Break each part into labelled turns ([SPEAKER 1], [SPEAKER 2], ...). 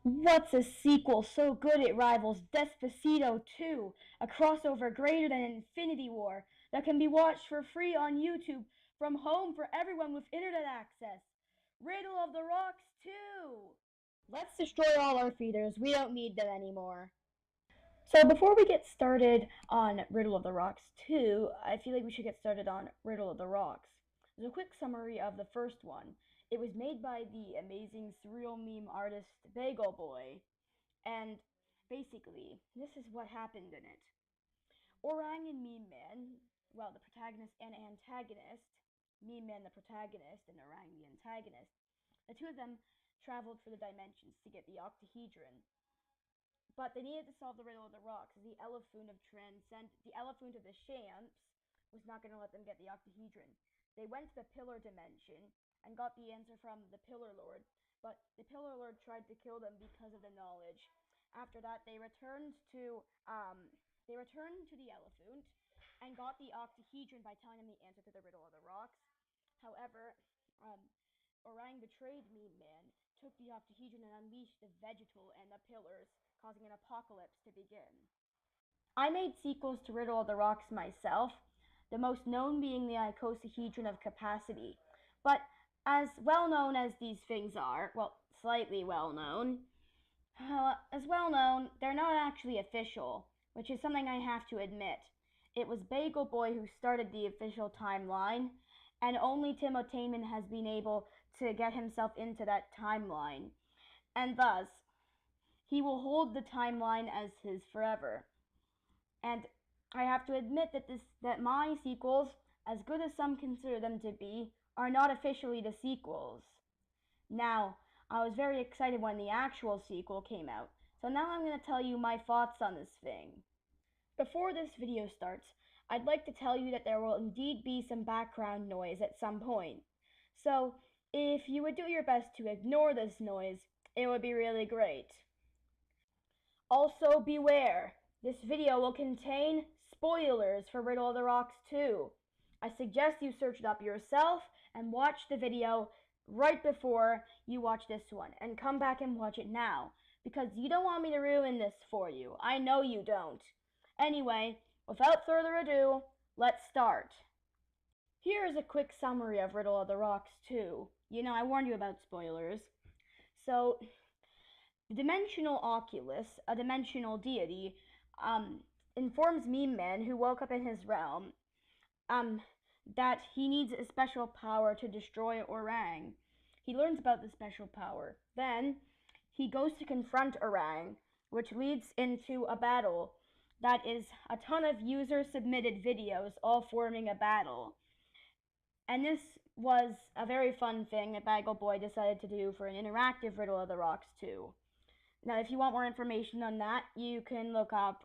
[SPEAKER 1] What's a sequel so good it rivals Despacito 2, a crossover greater than Infinity War that can be watched for free on YouTube from home for everyone with internet access? Riddle of the Rocks 2! Let's destroy all our feeders, we don't need them anymore. So before we get started on Riddle of the Rocks 2, I feel like we should get started on Riddle of the Rocks. There's a quick summary of the first one. It was made by the amazing surreal meme artist Bagel Boy, and basically, this is what happened in it. Orang and Meme Man, well, the protagonist and antagonist, Meme Man the protagonist and Orang the antagonist, the two of them traveled for the dimensions to get the octahedron. But they needed to solve the riddle of the rocks. The elephant of the Shamps was not going to let them get the octahedron. They went to the pillar dimension and got the answer from the Pillar Lord, but the Pillar Lord tried to kill them because of the knowledge. After that, they returned to the elephant and got the octahedron by telling him the answer to the riddle of the rocks. However, um, Orang betrayed Meme Man, took the octahedron, and unleashed the vegetal and the pillars, causing an apocalypse to begin. I made sequels to Riddle of the Rocks myself, the most known being the icosahedron of capacity. But as well known as these things are, well, slightly well known, they're not actually official, which is something I have to admit. It was Bagel Boy who started the official timeline, and only Timotainment has been able to get himself into that timeline. And thus, he will hold the timeline as his forever. And I have to admit that my sequels, as good as some consider them to be, are not officially the sequels. Now, I was very excited when the actual sequel came out, so now I'm going to tell you my thoughts on this thing. Before this video starts, I'd like to tell you that there will indeed be some background noise at some point. So, if you would do your best to ignore this noise, it would be really great. Also, beware! This video will contain spoilers for Riddle of the Rocks 2. I suggest you search it up yourself and watch the video right before you watch this one, and come back and watch it now, because you don't want me to ruin this for you. I know you don't. Anyway, without further ado, let's start. Here is a quick summary of Riddle of the Rocks 2. You know, I warned you about spoilers. So, the dimensional Oculus, a dimensional deity, informs Meme Man, who woke up in his realm, that he needs a special power to destroy Orang. He learns about the special power. Then, he goes to confront Orang, which leads into a battle that is a ton of user-submitted videos all forming a battle. And this was a very fun thing that Bagel Boy decided to do for an interactive Riddle of the Rocks 2. Now, if you want more information on that, you can look up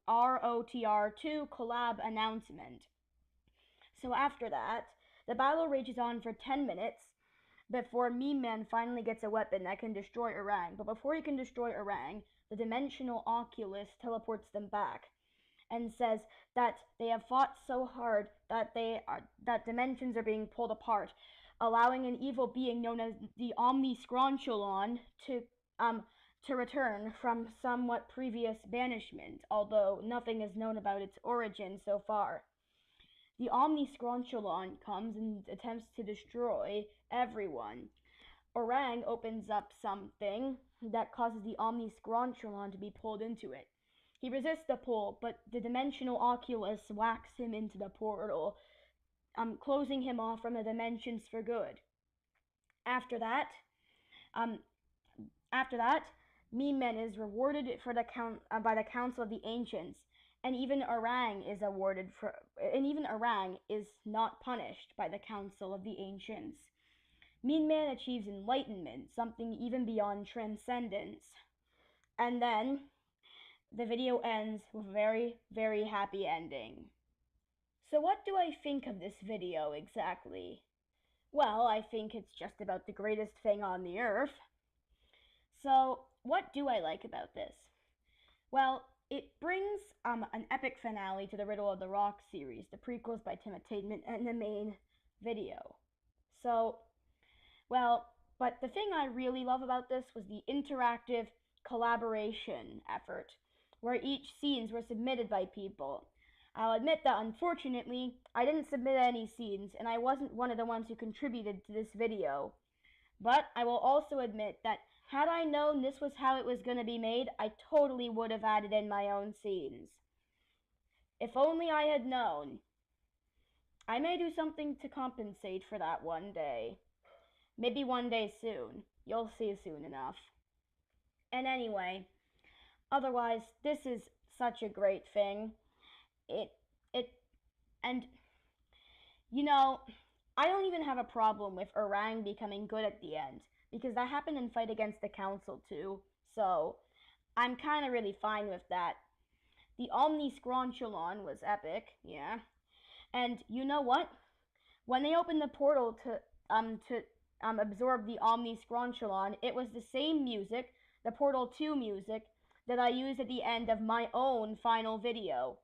[SPEAKER 1] ROTR2 collab announcement. So after that, the battle rages on for 10 minutes before Meme Man finally gets a weapon that can destroy Orang. But before he can destroy Orang, the dimensional Oculus teleports them back and says that they have fought so hard that dimensions are being pulled apart, allowing an evil being known as the Omniscroncholon to return from somewhat previous banishment, although nothing is known about its origin so far. The Omniscroncholon comes and attempts to destroy everyone. Orang opens up something that causes the Omniscroncholon to be pulled into it. He resists the pull, but the dimensional Oculus whacks him into the portal, closing him off from the dimensions for good. After that, Meme Man is rewarded by the Council of the Ancients, and even Orang is not punished by the Council of the Ancients. Meme Man achieves enlightenment, something even beyond transcendence. And then the video ends with a very, very happy ending. So what do I think of this video exactly? Well, I think it's just about the greatest thing on the earth. So, what do I like about this? Well, it brings an epic finale to the Riddle of the Rock series, the prequels by Timotainment, and the main video. So, well, But the thing I really love about this was the interactive collaboration effort, where each scenes were submitted by people. I'll admit that unfortunately, I didn't submit any scenes, and I wasn't one of the ones who contributed to this video. But I will also admit that had I known this was how it was going to be made, I totally would have added in my own scenes. If only I had known. I may do something to compensate for that one day. Maybe one day soon. You'll see soon enough. And anyway, otherwise, this is such a great thing. It, and, you know, I don't even have a problem with Orang becoming good at the end, because that happened in Fight Against the Council too, so I'm kinda really fine with that. The Omni Scronchalon was epic, yeah. And you know what? When they opened the portal to absorb the Omni Scronchalon, it was the same music, the Portal 2 music, that I used at the end of my own final video.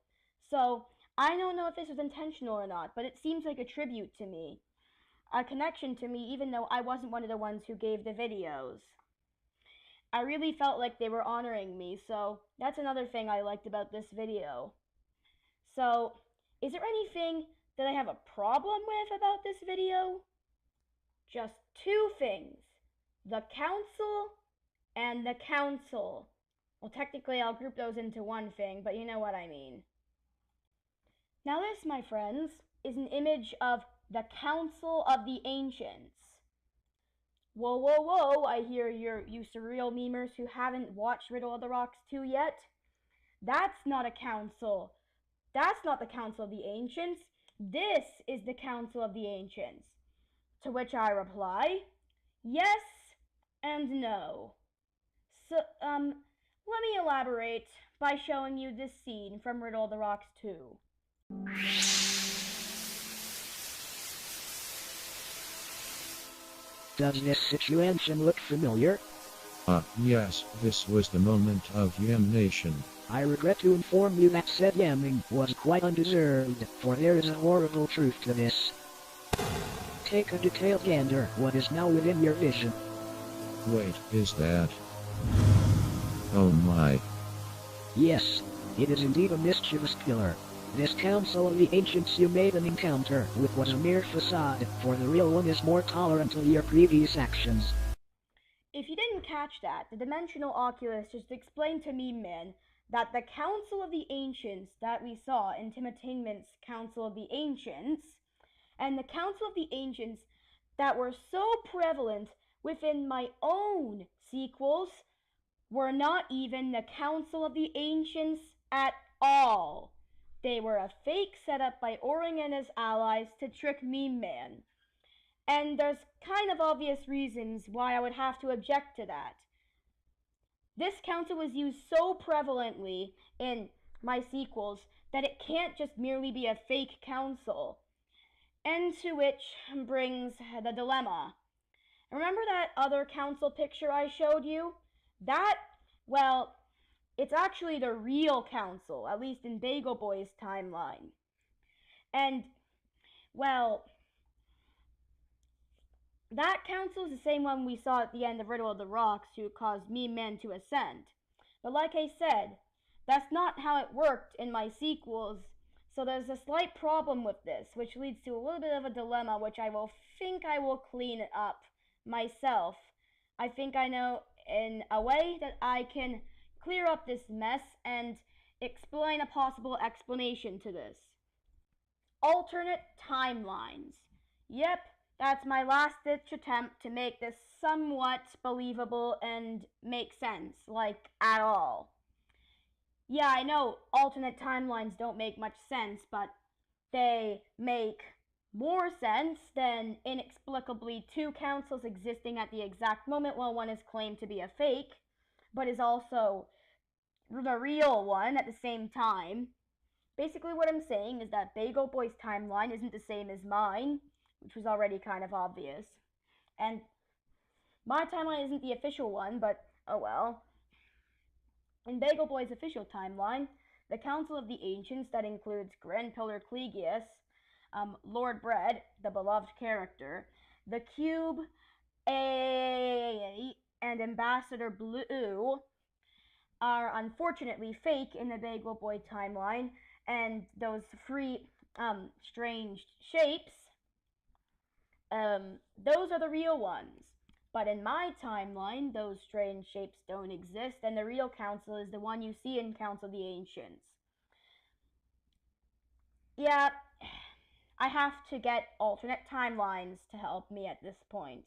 [SPEAKER 1] So, I don't know if this was intentional or not, but it seems like a tribute to me. A connection to me, even though I wasn't one of the ones who gave the videos. I really felt like they were honoring me, so that's another thing I liked about this video. So, is there anything that I have a problem with about this video? Just two things. The council and the council. Well, technically I'll group those into one thing, but you know what I mean. Now this, my friends, is an image of the Council of the Ancients. Whoa, whoa, whoa, I hear you surreal memers who haven't watched Riddle of the Rocks 2 yet. That's not a council. That's not the Council of the Ancients. This is the Council of the Ancients. To which I reply, yes and no. So, let me elaborate by showing you this scene from Riddle of the Rocks 2.
[SPEAKER 2] Does this situation look familiar?
[SPEAKER 3] Yes, this was the moment of damnation.
[SPEAKER 2] I regret to inform you that said yamming was quite undeserved, for there is a horrible truth to this. Take a detailed gander what is now within your vision.
[SPEAKER 3] Wait, is that? Oh my.
[SPEAKER 2] Yes, it is indeed a mischievous killer. This Council of the Ancients you made an encounter with was a mere facade, for the real one is more tolerant of your previous actions.
[SPEAKER 1] If you didn't catch that, the Dimensional Oculus just explained to me, man, that the Council of the Ancients that we saw in Tim Attainment's Council of the Ancients, and the Council of the Ancients that were so prevalent within my own sequels, were not even the Council of the Ancients at all. They were a fake setup by Orang and his allies to trick Meme Man. And there's kind of obvious reasons why I would have to object to that. This council was used so prevalently in my sequels that it can't just merely be a fake council. And to which brings the dilemma. Remember that other council picture I showed you? That, well, it's actually the real council, at least in Bagel Boy's timeline. And, well, that council is the same one we saw at the end of Riddle of the Rocks who caused Meme Man to ascend. But like I said, that's not how it worked in my sequels, so there's a slight problem with this, which leads to a little bit of a dilemma, which I will clean up myself. I think I know in a way that I can clear up this mess and explain a possible explanation to this. Alternate timelines. Yep, that's my last-ditch attempt to make this somewhat believable and make sense, like, at all. Yeah, I know alternate timelines don't make much sense, but they make more sense than inexplicably two councils existing at the exact moment while one is claimed to be a fake, but is also the real one at the same time. Basically what I'm saying is that Bagel Boy's timeline isn't the same as mine, which was already kind of obvious. And my timeline isn't the official one, but oh well. In Bagel Boy's official timeline, the Council of the Ancients, that includes Grand Pillar Clegius, Lord Bread, the beloved character, the Cube, A and Ambassador Blue are unfortunately fake in the Bagel Boy timeline, and those free strange shapes, those are the real ones. But in my timeline, those strange shapes don't exist, and the real council is the one you see in Council of the Ancients. Yeah, I have to get alternate timelines to help me at this point.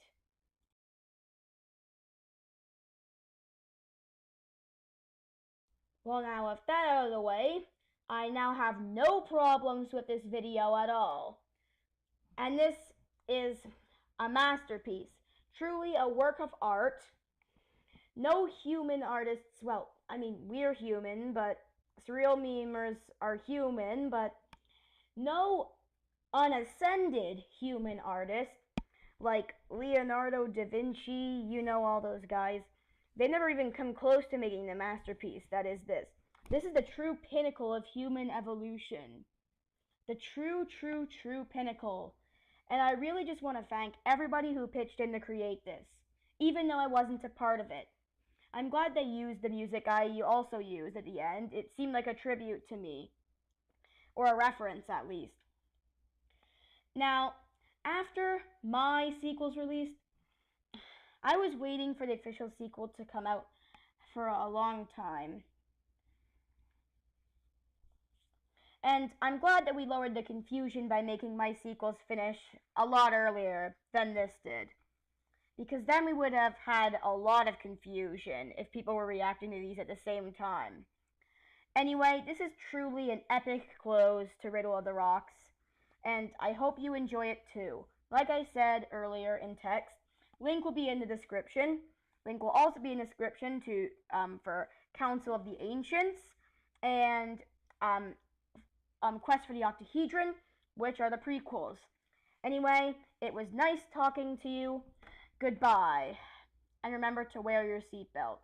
[SPEAKER 1] Well, now with that out of the way, I now have no problems with this video at all. And this is a masterpiece, truly a work of art. No human artists, well, I mean, we're human, but surreal memers are human, but no unascended human artist like Leonardo da Vinci, you know, all those guys. They never even come close to making the masterpiece that is this. This is the true pinnacle of human evolution. The true pinnacle. And I really just want to thank everybody who pitched in to create this, even though I wasn't a part of it. I'm glad they used the music I also used at the end. It seemed like a tribute to me, or a reference at least. Now, after my sequel's released, I was waiting for the official sequel to come out for a long time. And I'm glad that we lowered the confusion by making my sequels finish a lot earlier than this did. Because then we would have had a lot of confusion if people were reacting to these at the same time. Anyway, this is truly an epic close to Riddle of the Rocks, and I hope you enjoy it too. Like I said earlier in text, link will be in the description. Link will also be in the description to for Council of the Ancients and Quest for the Octahedron, which are the prequels. Anyway, it was nice talking to you. Goodbye. And remember to wear your seatbelts.